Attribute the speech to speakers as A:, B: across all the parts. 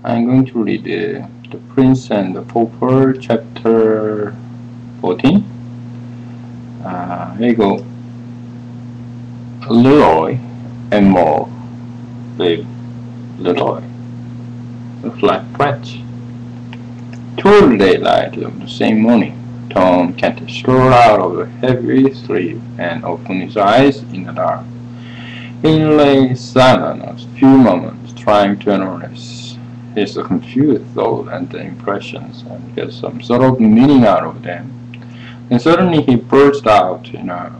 A: I'm going to read The Prince and the Pauper, chapter 14. Here you go. Leroy and more babe Leroy. Looks like French. Toward daylight of the same morning, Tom Kent strolled out of a heavy sleep and opened his eyes in the dark. He lay silent a few moments, trying to analyze his confused thoughts and impressions and get some sort of meaning out of them. And suddenly he burst out in a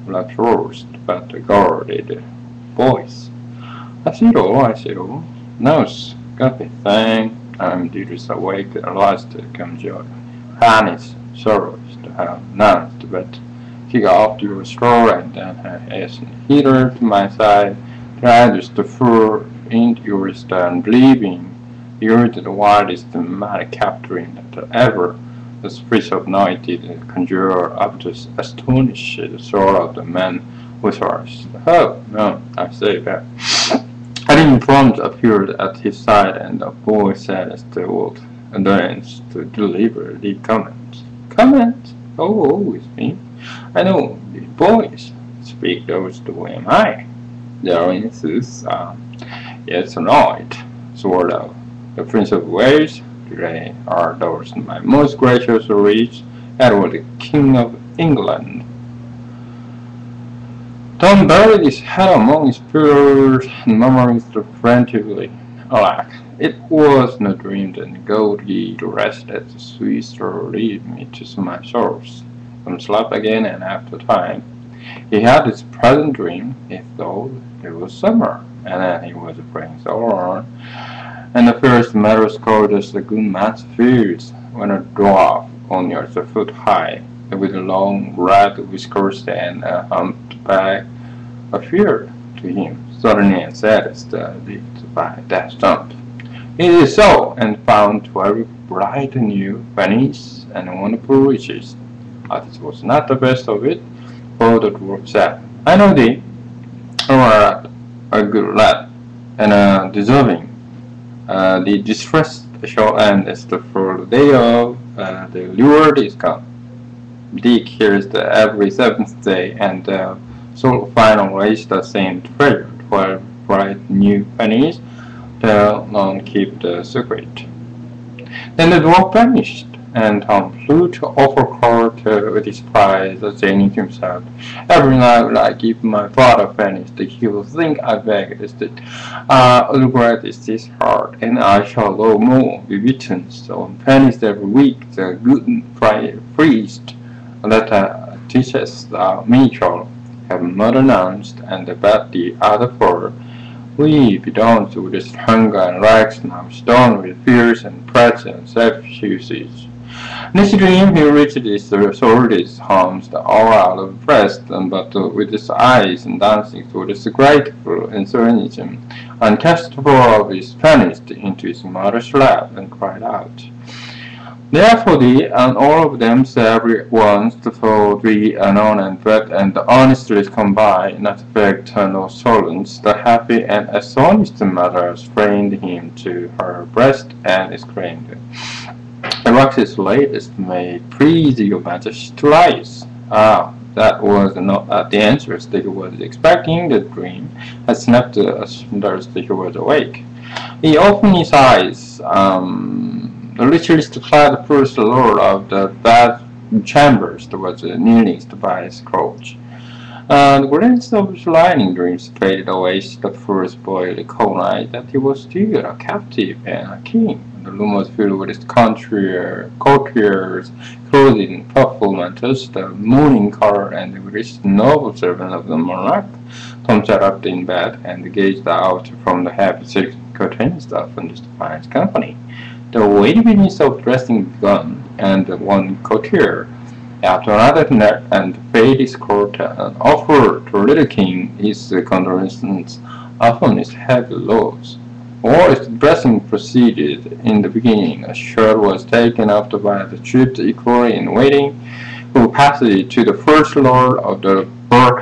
A: lapsed but guarded voice. I see it all. Nurse, got me thing. I'm Deirdre's awake at last comes your harness sorrows to have none but kick off your straw and then her ass and heater to my side, tried to fur into your stern, believing you're the wildest mad captain that ever the spirits of night did conjure up to astonish the soul of the man with us. Oh, no, I say that. An informant appeared at his side, and the boy said as the old advanced to deliver the comment. Comment? Oh, always me. I know the boys speak those the way am I. Their instances yes or not, sort of. The Prince of Wales, they are those my most gracious reach, Edward the King of England. Tom buried his head among his pillows and murmured frantically, alack, it was no dream that gold ye rest at the sweet star lead me to my source. Tom slept again, and after time he had his present dream. He thought it was summer, and then he was praying so on. And the first meadows cold as the good man's fields, when a dwarf only a foot high, with long red whiskers and a humped back, appeared to him suddenly and said as the lead by that stump. It is so, and found 12 bright new pennies and wonderful riches. But it was not the best of it, for the dwarf said, I know thee, thou art a good lad, and deserving. The distress shall end as the first day of the Lord is come. Dick hears every seventh day, and so final raise the same treasure, 12 bright new pennies, till none keep the secret. Then the dwarf vanished, and Tom flew to Overcourt with his prize, saying to himself, every night will I give my father pennies, that he will think I beg is that regret is his heart, and I shall no more be beaten. So on pennies every week, the good priest that teaches Mitchell have not announced, and about the other four, we belong to this hunger and rags now stone with fears and pride and self-usage. In this dream he reached his sword's homes, the hour out of pressed, but with his eyes and dancing toward his grateful enthusiasm, and cast 4 of his pennies into his mother's lap, and cried out, therefore thee and all of them every once for thee alone and bread and honestly combine, not begged no solence. The happy and astonished mother strained him to her breast and exclaimed, Alexis latest may please your majesty to rise. That was not the answer that he was expecting. The dream had snapped as soon as he was awake. He opened his eyes. The richest clad first lord of the bed chambers was kneeling by his couch. The glance of his lightning dreams faded away the first boy recognized that he was still a captive and a king. The room was filled with his courtiers clothed in purple mantles, the mourning car, and the rich noble servant of the monarch. Tom sat up in bed and gazed out from the heavy silk curtains of this fine company. The waiting business of dressing begun, and one courtier after another knelt and paid his court and offered to little king his condolences upon his heavy loss. All its dressing proceeded. In the beginning, a shirt was taken after by the chief equerry in waiting, who passed it to the first lord of the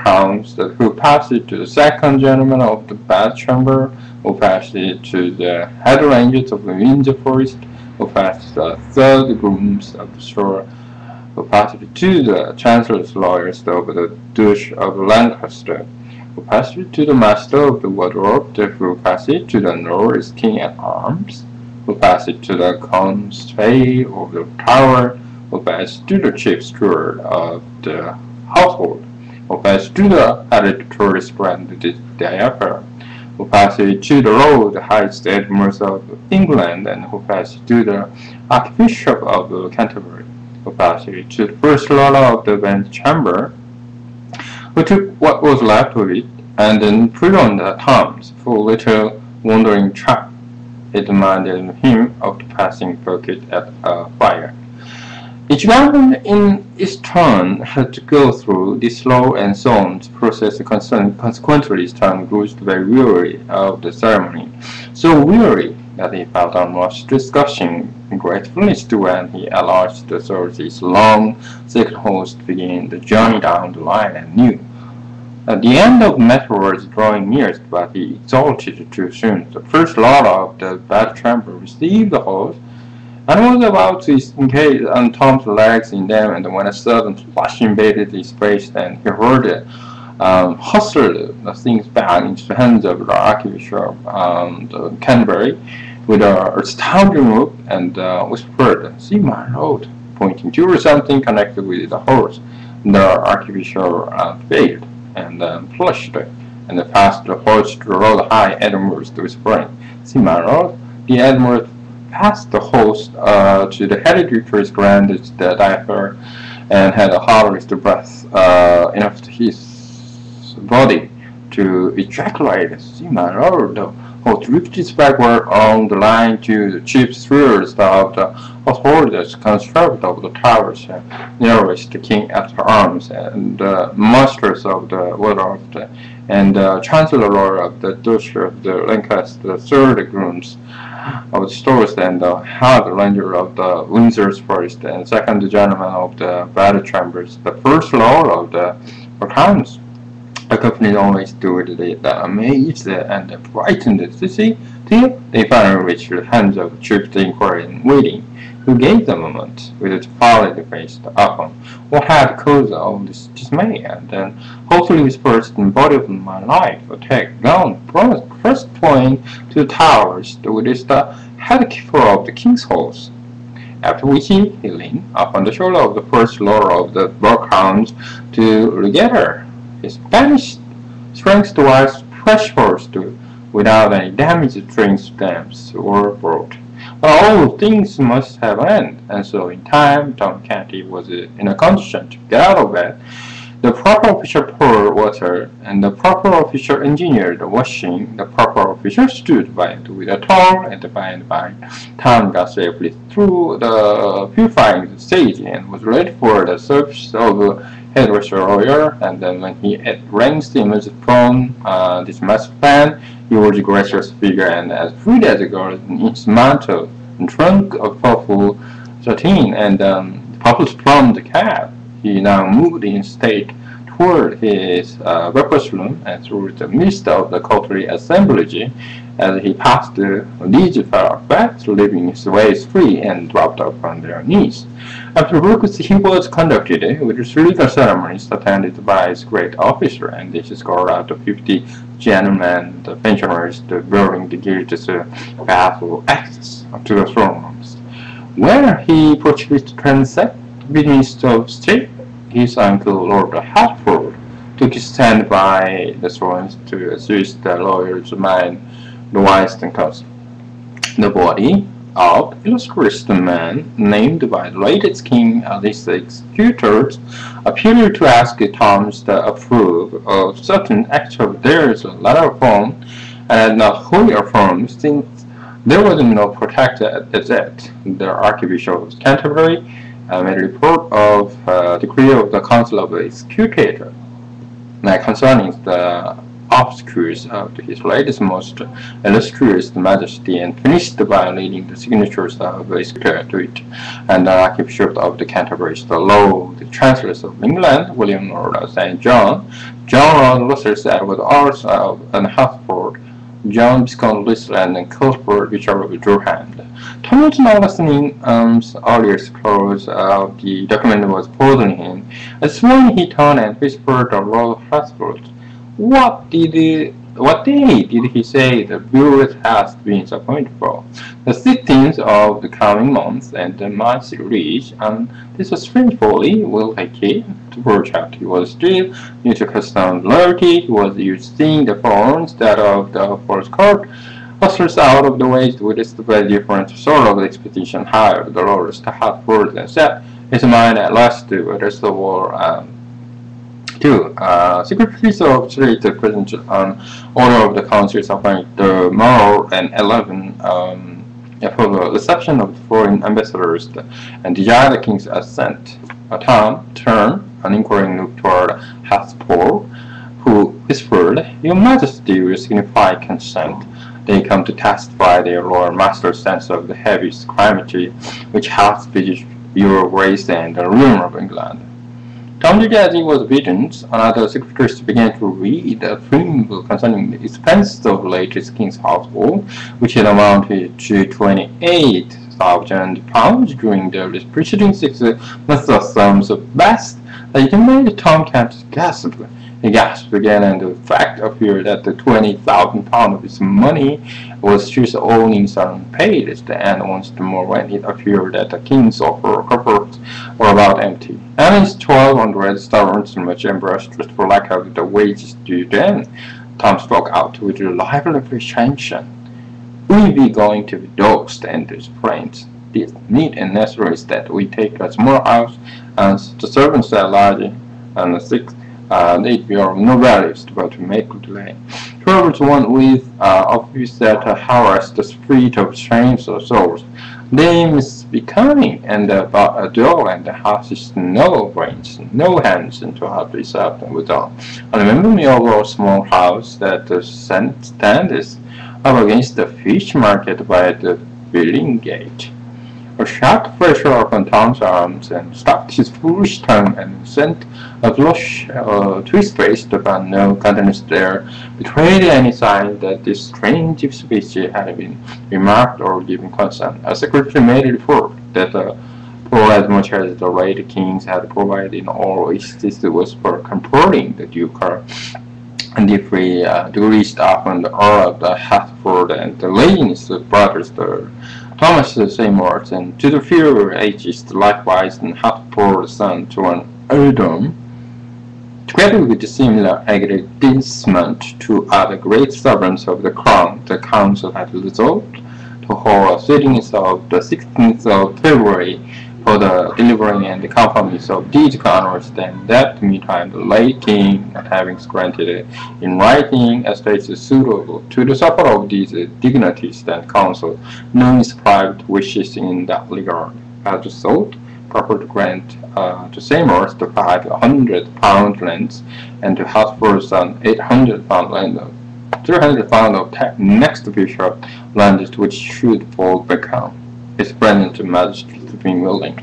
A: counts who passed it to the second gentleman of the bedchamber, who passed it to the head ranges of the Windsor Forest, who passed the third grooms of the shore, who passed it to the chancellor's lawyers of the Duke of Lancaster, who passed it to the master of the wardrobe, who passed it to the Norris King-at-Arms, who passed it to the constable of the Tower, who passed to the chief steward of the household, who passed to the hereditary grand diaper, who passed it to the Lord High Admirals of England, and who passed to the Archbishop of Canterbury, who passed it to the First Lord of the Bedchamber, who took what was left of it, and then put on the terms for a little wandering chap. It demanded him of the passing bucket at a fire. Each man in its turn had to go through this slow and solemn process. Consequently, his tongue grew very weary of the ceremony, so weary that he felt almost disgusting gratefulness when he allowed the authorities' long, second horse to begin the journey down the line and knew. At the end of the matter was drawing near, but he exulted too soon. The first lord of the bedchamber received the horse, and was about to encase on Tom's legs in them, and when a sudden flush invaded his face, and he heard it hustled the things back into the hands of the Archbishop of Canterbury with a astounding look, and whispered, "See, my lord," pointing to something connected with the horse. The Archbishop failed and flushed, and passed the horse to the Lord High Admiral, whispering, "See, my lord." The Admiral passed the horse to the hereditary grand diaper, and had hardly breath enough to his body to ejaculate, "See, my lord." The horse drifted backward on the line to the chief stewards of the household, constable of the Towers, nearest the King-at-Arms, and the masters of the wardrobe, and the chancellor of the Duke of the Lancaster, the third grooms of the stores, and the head ranger of the Windsor Forest, and second gentleman of the bedchambers, the first lord of the accounts. Accompanied only stood the amazed and frightened city till they finally reached the hands of the chief inquiry in waiting, who gazed a moment with a pallid face upon what had caused all this dismay, and then hotly whispered, "In body of my life, take gone from the first point to the Towers, which is the headkeeper of the king's horse." After which he leaned upon the shoulder of the first lord of the bloodhounds to regather his banished strength towards fresh horse without any damage to train stamps or brought. But all things must have an end, and so in time Tom Canty was in a condition to get out of bed. The proper official poured water, and the proper official engineered the washing. The proper official stood by it with a towel, and by and by Tom got safely through the purifying stage and was ready for the service of hairdresser lawyer. And then when he had arranged the image from this master plan, he was a gracious figure and as free as a girl in his mantle and trunk of purple satin, and popped from the cab. He now moved in state toward his breakfast room, and through the midst of the courtly assemblage, as he passed, these fell back, leaving his ways free, and dropped upon their knees. After breakfast, he was conducted with legal ceremonies attended by his great officer, and this escort out the 50 gentlemen, the pensioners, bearing the guilds baffle access to the throne rooms, where he proceeded to transact business of state. His uncle, Lord Hertford, took his stand by the throne to assist the lawyers mind the wise and counsel. The body of illustrious man named by the latest king as his executors appeared to ask Tom's to approve of certain acts of theirs latter form, and had not wholly affirmed, since there was no protector at that. The Archbishop of Canterbury made a report of decree of the Council of Executor concerning the obscures of his latest most illustrious majesty, and finished by reading the signatures of the executor to it, and the Archbishop of the Canterbury, the Law, the Chancellors of England, William Lord St. John, John Lord Russell, Edward Arthur, and Hertford, John Viscount Lisland, and Cuthbert, Bishop of Durham. Tom was not listening. Earliest clause of the document was bothering him. As when he turned and whispered to Lord Hertford, What day did he say the bureau has been appointed for? The 16th of the coming month, and the month reached, and this was strange folly, will take it. To project, he was still new to custom loyalty. He was using the forms that of the first court. Hustlers out of the way with this very different sort of expedition hired the lords to Hertford and set his mind at last to the rest of the war. Secretary of State President on order of the councils appointed the Morrow and 11 for the reception of the foreign ambassadors and desired the king's assent. Tom turned an inquiring look toward Hertford, who whispered, Your Majesty will signify consent. They come to testify their Lord Master's sense of the heavy calamity which has visited your Grace and the ruin of England. Tom did as he was bidden. Another secretaries began to read a preamble concerning the expenses of the latest king's household, which had amounted to £28,000 during the preceding 6 months. The sums of best that made Tom Kent gasp. He gasped again, and the fact appeared that the £20,000 of his money was his own unpaid, and once more when it appeared that the king's coffers were about empty, and his 1,200 servants much embarrassed for lack of the wages due them, Tom spoke out with a lively apprehension. We be going to be dosed and friends. It is neat and necessary that we take a small house, and the servants are large, and the 6 they'd be of no values but to make delay. Travels one with office that harass the street of strange souls. They must be coming, and about a door and the house is no brains, no hands, and to have this up and without. I remember me of a small house that stands up against the fish market by the building gate. A sharp pressure upon Tom's arms and stopped his foolish tongue and sent a blush to his face, but no countenance there betrayed any sign that this strange speech had been remarked or given consent. A secretary made a report that for as much as the late kings had provided in all which this was for comforting the Duke and the free degree staff and the Earl of the Hertford and the ladies brothers Thomas Seymour, and to the few ages likewise, and Hertford's son to an earldom, together with the similar aggrandizement to other great sovereigns of the crown, the council had resolved to hold a sitting of the 16th of February for the delivering and the confirmation of these honors. Then that meantime the late king, not having granted in writing estates suitable to the support of these dignities, then council, knowing his private wishes in that regard, as thought proper to grant to Seymour's the £500 lands, and to Hertford's £800 land, £300 of next bishop lands, which should fall back his present majesty being willing.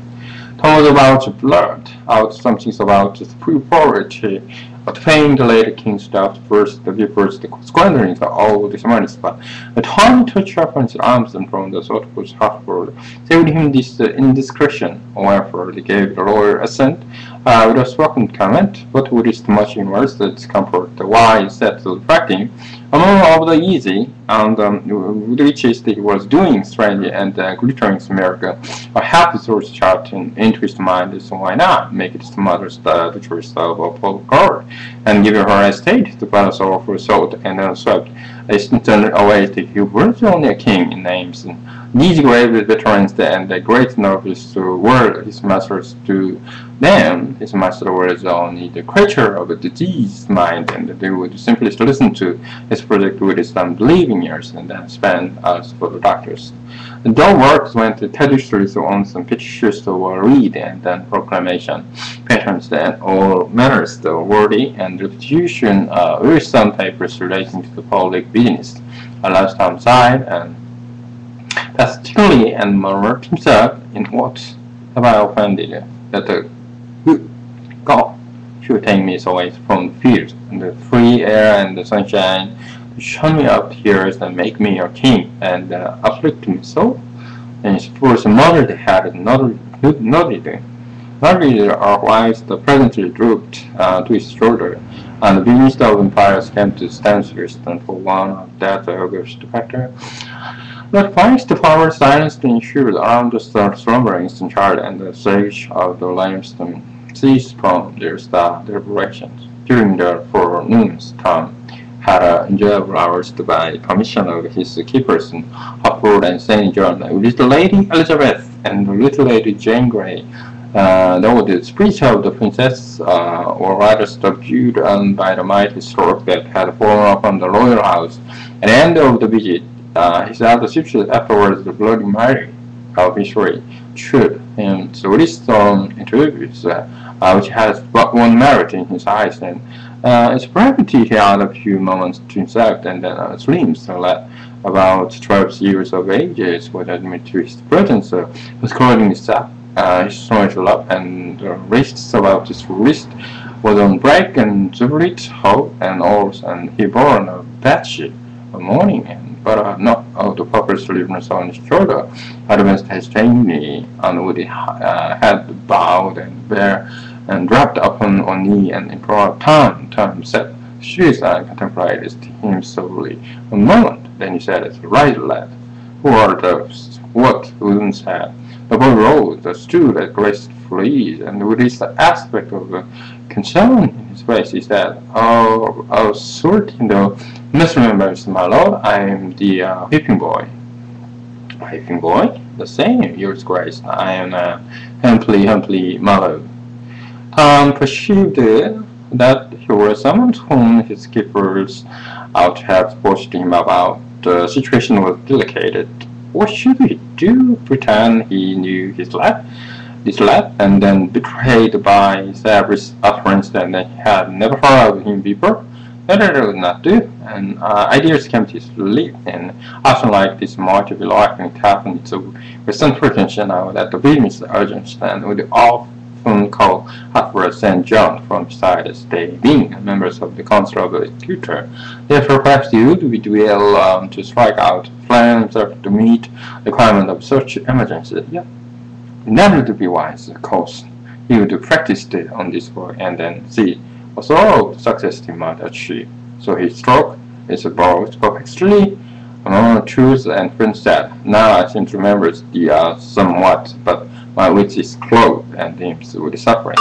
A: Tom was about to blurt out something about the superiority of paying the later king's staff first, the differs, the squandering of all this money, but a tiny touch of his arms and from the thoughtful Hertford saved him this indiscretion. However, he gave the lawyer assent without spoken comment, but with his much immersed discomfort, why he set to reflecting among all the easy and with which he was doing strange and glittering America, a happy source shot into his mind, so why not make it his mother's the choice of a Paul guard and give her estate to balance of her salt and unswept instantly await he was only a king in names. These grave veterans and the great nobles were his masters to them. His master was only the creature of a diseased mind, and they would simply listen to his project with his unbelieving ears and then spend us for the doctors. The works went to textures on some pictures were read and then proclamation, patterns and all manners worthy and restitution with some papers relating to the public business. Last time side and pastically and murmured himself, in what have I offended that the good God should take me away from the fields and the free air and the sunshine, to shut me up here and make me your king and afflict me so? And his poor mother had another nodded. Nodded whilst the presently drooped to his shoulder, and the beneath of empires came to stand and for one of that august factor. But finds the power silenced and ensured around the slumbering child, and the sage of the limestone ceased from their deliberations. During the forenoons, Tom had enjoyable hours by commission of his keepers in Hartford and St. John, Little Lady Elizabeth and Little Lady Jane Grey. Though the speech of the princess were rather subdued by the mighty stroke that had fallen upon the royal house. At the end of the visit, his elder sister, afterwards the Bloody Mary of history, showed him the list of interviews, which has but one merit in his eyes, and its brevity he had a few moments to himself, and then Slim's lad, about 12 years of age, would admit to his presence, was calling his up. His stomach up, and the wrists about his wrist was on break and jubilant hoe and oars, and he bore on a bed sheet one morning, but not of the proper sleeveless on his shoulder, advanced hesitatingly, and with his head bowed and bare, and dropped upon one knee, and implored Tom said, "She is contemplated him solely a moment." Then he said, "Right, lad, who are those? What wounds have?" The boy rose, stood at gracefully, and with this aspect of concern in his face, he said, "Oh, certainly, though, must remember, my lord, I am the whipping boy." "Whipping boy? The same, yours grace. I am Humphrey Mallow." Tom perceived that he was someone whom his keepers ought to have spoken to him about. The situation was delicate. What should he do? Pretend he knew his lad, and then betrayed by his average utterance that he had never heard of him before? That would not do, and ideas came to his lip, and often like this might be likely to happen with some pretension that the business urgent, and would often call Hartford St. John from beside us, they being members of the Council of Executor. Therefore, perhaps he would be well to strike out plans to meet the requirement of such emergency. Yet, never to be wise, of course. He would practice it on this work and then see what sort of success he might achieve. So he struck his blows perfectly truth and Prince said, "Now I seem to remember the somewhat, but my wit is clogged and seems with suffering."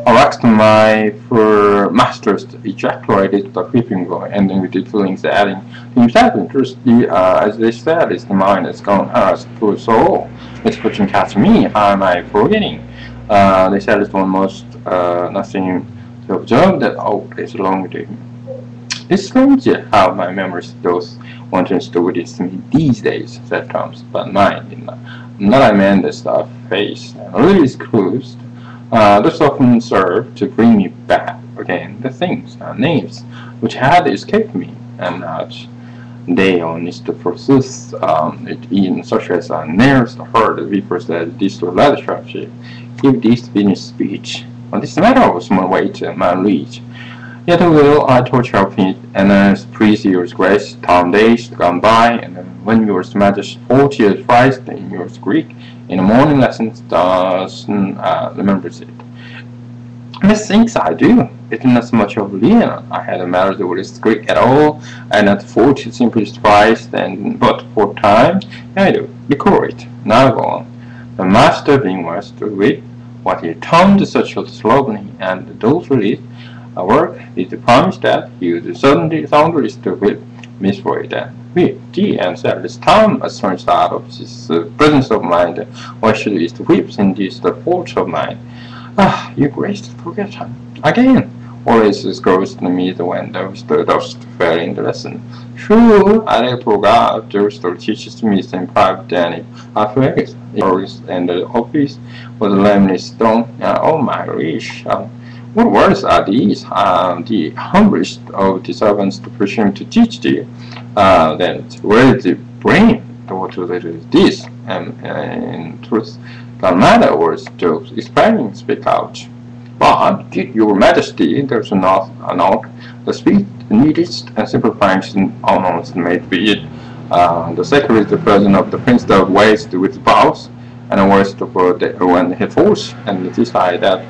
A: Asked my poor masters ejaculated the creeping boy, ending with the feelings adding to himself interestedly, as they said, "Is the mind has gone as poor soul. Misfortune catch me, how am I forgetting?" They said it's almost nothing to observe that it's long to him. "It's strange how my memories those wantons to witness me these days," said Tom, "but mine, not I mean the stuff face, and really is closed. This often served to bring me back again the things, names, which had escaped me, and they honest forsooth, in such as I ne'er heard before that this leadership give this business speech. On this matter was my weight and my reach. Yet will I torture of it, and as 3 years grace, 10 days gone by, and when your majesty 40 years Christ in your Greek, in the morning lessons remembers it. Methinks I do. It's not so much of Leon. I had a marriage with Greek at all, and at 40 simply twice, and but 4 times I do. Record it. Now go on. The master being master with what he termed such a slovenly and adulterous work is the promise that he would soundly with misread and weeped and said, "This time, as turns out of his presence of mind, why should it weep in this the fault of mine? Ah, you graced forget him again." Always grows to me when the dust fell in the lesson. True, I forgot those teaches me in private and affairs. And the office was laminated stone. Oh my gosh. What words are these? The humblest of the servants to presume to teach thee. Then where is the brain? What is this? In truth, the matter was to explaining speak out. But, your majesty, there's not the speed neatest and simplifying almost made be it. The secretary is the president of the prince of waste with bows, and a voice when he falls, and decide that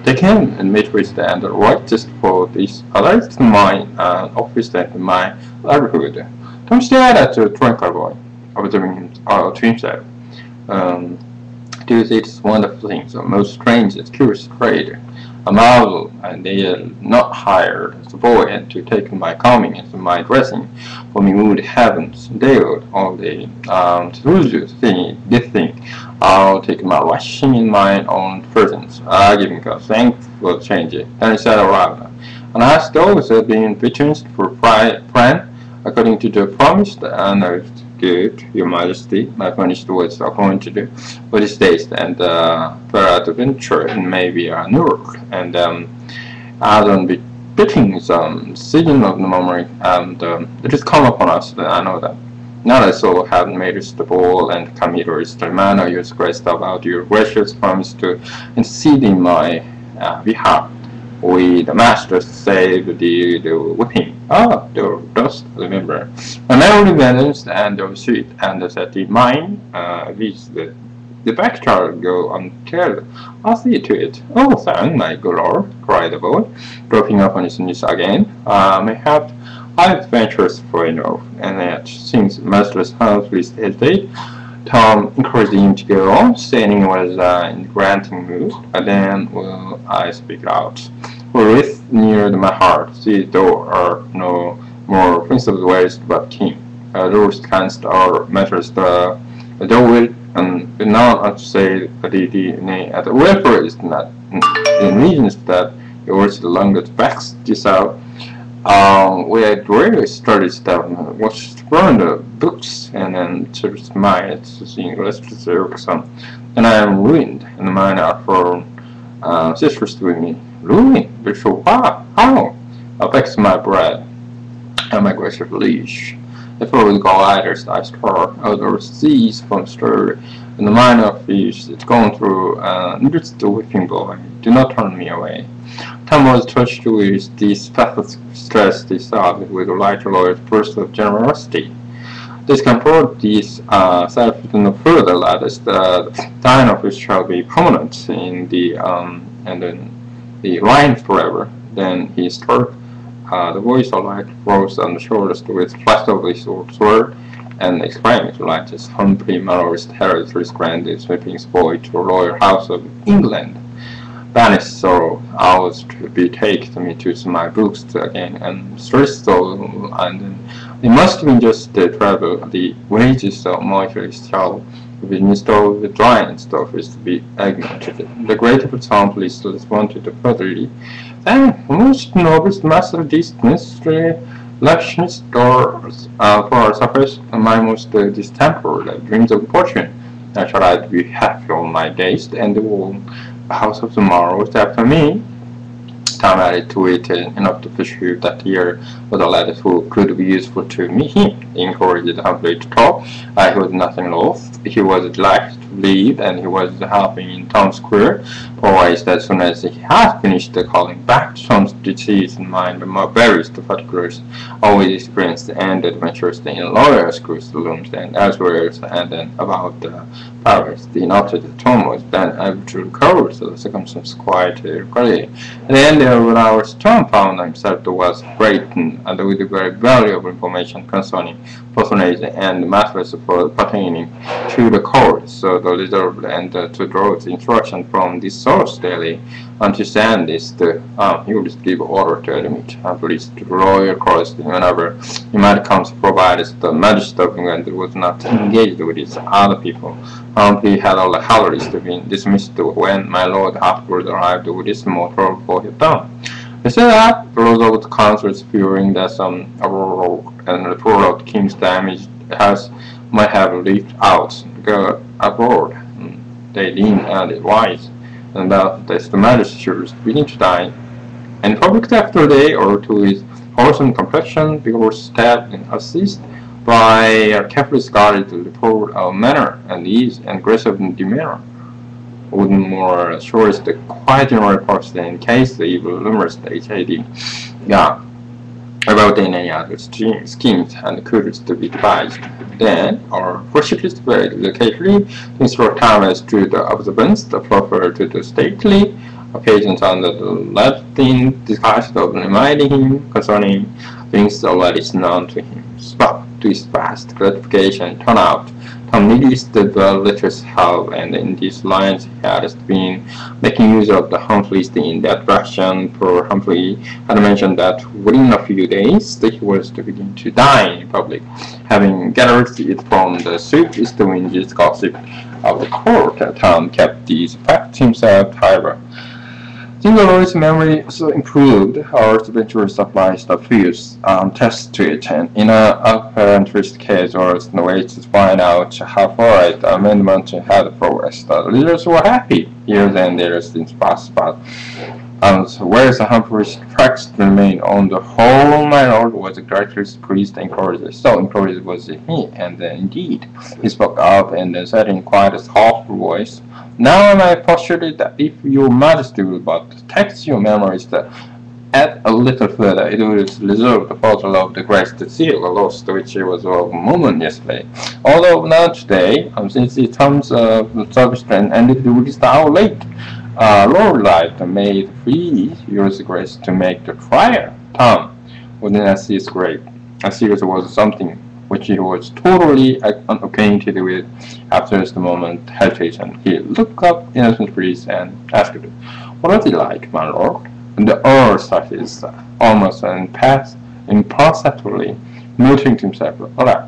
A: they can and meet with the rightest for this alert my office and my livelihood. Tom stared at the tranquil boy, observing him to himself. Do these wonderful things, the most strange and curious trade. A marvel, and they not hired the boy and to take my coming and my dressing. For me would heavens, they would all the this thing. I'll take my washing in my own presence. Giving God thanks for change it. And he said aloud, and as those have been returns for plan, according to the promised and good, your majesty, my finished words are going to do for this days and peradventure and maybe a Newark and I don't be betting some season of the memory and it has come upon us that I know that. Now that so have made us the ball and committers the manner you expressed about your gracious promise to intercede in my behalf. We, the masters, saved the whipping. Ah, the dust, remember. And memory vanished and the sweet and said the mine, which the back child go uncared. I'll see to it. Oh, thank my good lord, cried the boy, dropping upon his knees again. Mayhap I've ventured for enough, and yet, since Master's house please hesitate, Tom encouraged him to go on, saying he was in granting mood, and then will I speak out. For with near my heart, see though are no more principal ways but king. Those canst our matters thou will and not to say nay at wherefore is not in reasons that yours the longest backs this out. We had really started stuff, watched from the books, and then sort of mind seeing literature some, and I am ruined, and mine are for sisters with me. Ruined? Before what? How? Affects my bread, and my gracious liege. If I would go either I star, other seas from stir, and the mind of fish it's gone through, it's the whipping boy. Do not turn me away. Tom was touched with this pathetic stress they saw with a lighter lawyer's burst of generosity. This comfort this self no further that is the sign of which shall be prominent in the and then the line forever. Then he struck the voice of light rose on the shoulders with flash of his sword and exclaimed like his Humphrey Mallory's territory's grandest sweeping boy to the royal house of England. Banished sorrow, I was to betake me to my books again and stressed so and then it must have been just the travel, the wages of monetary travel to be installed with drying stuff is to be augmented. The greater example is wanted furtherly. Then most noblest master of this mystery lectionist or for suffice my most distempered dreams of fortune. I shall I be happy all my days and the whole house of tomorrow is after me. Tom added to it enough to pursue that year was a lad who could be useful to me. He encouraged Humphrey to talk. He was nothing loth. He was glad to leave, and he was helping in Tom's Square. Always, as soon as he had finished calling back Tom's disease in mind, the various particulars always experienced and adventures in lawyer schools, looms, and elsewhere, and then about the the noted that Tom was then able to recover the circumstances quite clearly. And then there when our storm found himself was great and with very valuable information concerning personage and matters pertaining to the code. So the reserved and to draw the instruction from this source daily and to send this he will give order to admit and police to royal course whenever he might come to provide the magistrate and was not engaged with his other people. He had all the hurries to be dismissed when my lord afterward arrived with his motor for his town. He said that those of the councils fearing that some aurora and the tour of the king's damaged house might have leaked out abroad. They leaned and advised and that the magistrate was beginning to die. And public after a day or two his wholesome complexion because stabbed and assist by a carefully guarded report of manner and ease and grace of demeanor. Would more assures the quiet general person in case the evil rumors the HHD A about any other schemes and courage to be devised. Then, our worshippers were educated to instruct Thomas to the observance the proper to the stately occasions under the Latin discussion of reminding him concerning things already known to him. But to his vast gratification, turned out Tom needed the latter's help, and in these lines he had been making use of the Humphreys in that direction. Poor Humphrey had mentioned that within a few days he was to begin to die in public, having gathered it from the swiftest winds gossip of the court. Tom kept these facts himself, however. Singular's memory so improved, our adventure supplies the fierce test to it, and in an apparent risk case was no way to find out how far the amendment had progressed. The leaders were happy. Years and years since passed, but whereas Humphrey's tracks remained on the whole, my lord was greatly pleased and encouraged. So encouraged was he, and indeed he spoke up and said in quite a soft voice, "Now am I persuaded that if your majesty will but text your memories that add a little further, it will reserve the photo of the grace to seal the lost which was of moment yesterday. Although not today, since it comes service and ended with this hour late. Lord Light made free yours grace to make the trial." Tom wouldn't assist great. A series was something which he was totally unacquainted with. After just a moment hesitation, he looked up innocently and asked, "What was it like, my lord?" And the earl started almost imperceptibly, muttering to himself, "Alright."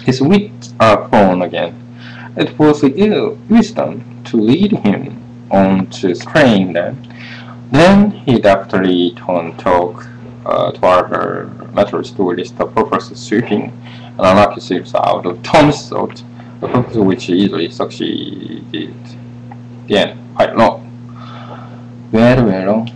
A: His wits are flown again. It was ill wisdom to lead him on to strain them. Then he deftly turned talk toward her matters to list the purpose of sweeping and unlucky ships out of Tom's thought, a purpose which easily succeeded. The end. Quite long. Well,